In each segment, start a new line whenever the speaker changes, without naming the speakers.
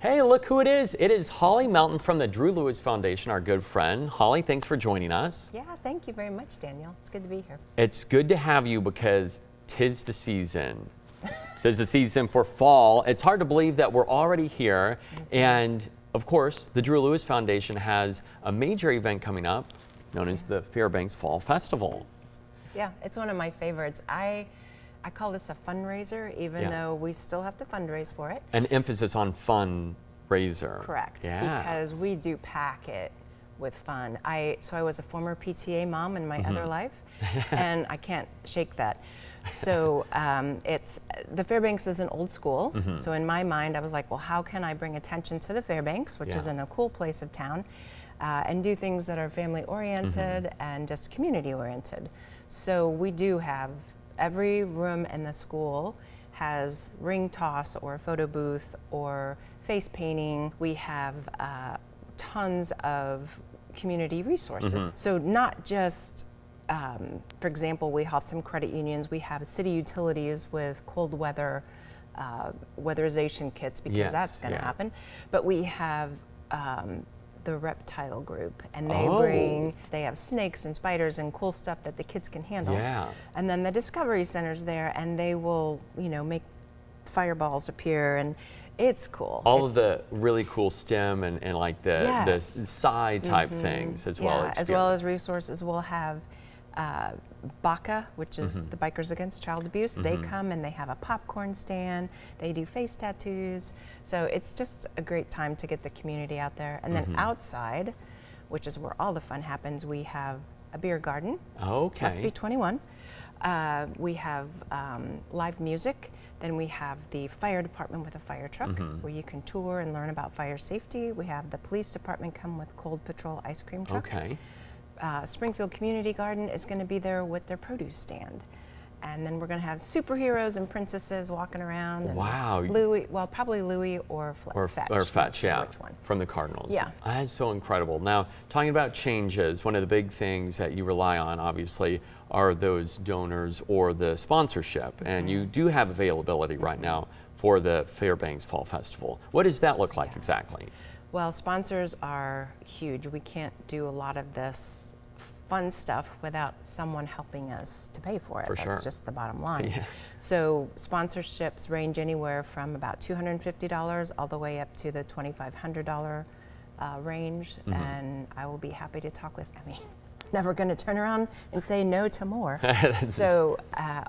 Hey, look who it is. It is Holly Melton from the Drew Lewis Foundation, our good friend. Holly, thanks for joining us.
Yeah, thank you very much, Daniel. It's good to be here.
It's good to have you because 'tis the season. 'Tis the season for fall. It's hard to believe that we're already here. And of course, the Drew Lewis Foundation has a major event coming up known as the Fairbanks Fall Festival.
Yeah, it's one of my favorites. I call this a fundraiser, even though we still have to fundraise for it.
An emphasis on fundraiser.
Correct,
Yeah.
because we do pack it with fun. So I was a former PTA mom in my other life, and I can't shake that. So the Fairbanks is an old school. So in my mind, I was like, well, how can I bring attention to the Fairbanks, which is in a cool place of town, and do things that are family oriented and just community oriented. So we do have every room in the school has ring toss or photo booth or face painting. We have tons of community resources. So not just, for example, we have some credit unions. We have city utilities with cold weather weatherization kits because that's going to happen. But we have the reptile group, and they have snakes and spiders and cool stuff that the kids can handle.
Yeah.
And then the Discovery Center's there, and they will, make fireballs appear, and it's cool.
All of the really cool STEM and like the sci type things as well.
As well as resources. We'll have BACA, which is the Bikers Against Child Abuse. They come and they have a popcorn stand. They do face tattoos. So it's just a great time to get the community out there. And then outside, which is where all the fun happens, we have a beer garden.
Okay.
Must be 21. We have live music. Then we have the fire department with a fire truck where you can tour and learn about fire safety. We have the police department come with Cold Patrol ice cream truck.
Okay.
Springfield Community Garden is going to be there with their produce stand. And then we're going to have superheroes and princesses walking around. And
wow.
Louis, well, probably Louis or Fetch.
Or Fetch, yeah.
Which one?
From the Cardinals.
Yeah.
That's so incredible. Now, talking about changes, one of the big things that you rely on, obviously, are those donors or the sponsorship. And you do have availability right now for the Fairbanks Fall Festival. What does that look like exactly?
Well, sponsors are huge. We can't do a lot of this fun stuff without someone helping us to pay for it. That's just the bottom line.
Yeah.
So sponsorships range anywhere from about $250 all the way up to the $2,500 range. And I will be happy to talk with, never going to turn around and say no to more. So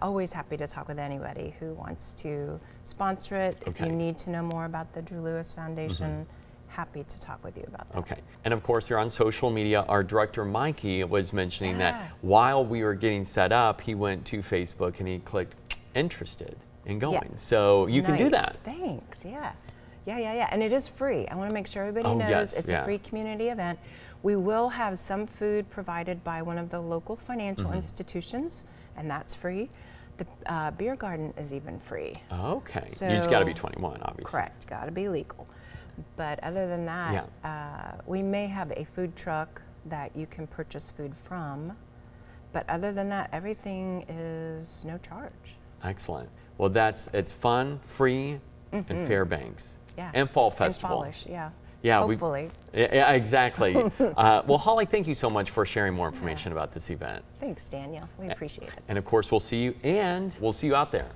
always happy to talk with anybody who wants to sponsor it. If you need to know more about the Drew Lewis Foundation, happy to talk with you about that.
Okay. And of course, you're on social media. Our director, Mikey, was mentioning that while we were getting set up, he went to Facebook and he clicked interested in going. So you can do that.
Thanks. Yeah. And it is free. I want to make sure everybody knows it's a free community event. We will have some food provided by one of the local financial institutions, and that's free. The beer garden is even free.
Okay.
So,
you just got to be 21, obviously.
Correct. Got to be legal. But other than that, we may have a food truck that you can purchase food from. But other than that, everything is no charge.
Excellent. Well, it's fun, free, and Fairbanks.
Yeah.
And Fall Festival.
And fallish,
Yeah.
Hopefully.
Yeah, exactly. Well, Holly, thank you so much for sharing more information about this event.
Thanks, Daniel. We appreciate it.
And of course, we'll see you out there.